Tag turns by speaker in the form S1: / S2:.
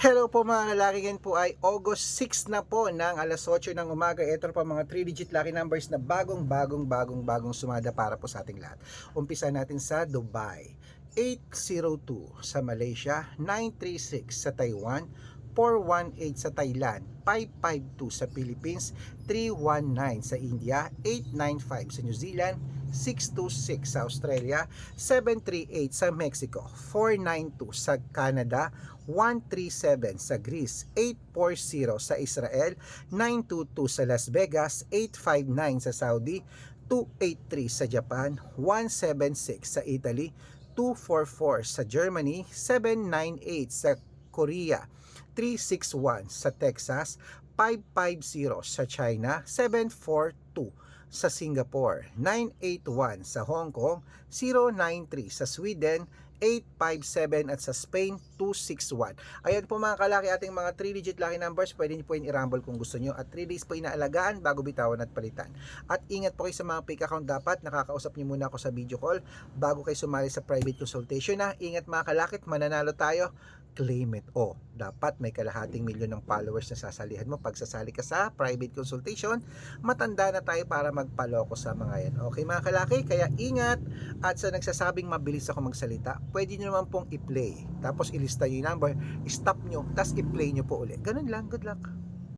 S1: Hello po mga lalaki, yan po ay August 6 na po ng alas 8 ng umaga. Ito pa mga 3-digit lucky numbers na bagong sumada para po sa ating lahat. Umpisa natin sa Dubai, 802 sa Malaysia, 936 sa Taiwan, 418 sa Thailand, 552 sa Philippines, 319 sa India, 895 sa New Zealand, 626 sa Australia, 738 sa Mexico, 492 sa Canada, 137 sa Greece, 840 sa Israel, 922 sa Las Vegas, 859 sa Saudi, 283 sa Japan, 176 sa Italy, 244 sa Germany, 798 sa Korea, 361 sa Texas, 550 sa China, 742 sa Singapore, 981 sa Hong Kong, 093 sa Sweden, 857 at sa Spain 261. Ayan po mga kalaki, ating mga 3-digit lucky numbers. Pwede niyo po yung i-rumble kung gusto niyo, at 3 days po inaalagaan bago bitawan at palitan. At ingat po kayo sa mga fake account, dapat nakakausap niyo muna ako sa video call bago kayo sumali sa private consultation na. Ingat mga kalakit, mananalo tayo, claim it. O, dapat may kalahating milyon ng followers na sasalihan mo pag sasali ka sa private consultation. Matanda na tayo para magpaloko sa mga yan. Okay mga kalaki, kaya ingat. At sa nagsasabing mabilis ako magsalita, pwede nyo naman pong i-play, tapos ilista nyo yung number, stop nyo, tapos i-play nyo po ulit. Ganun lang, good luck.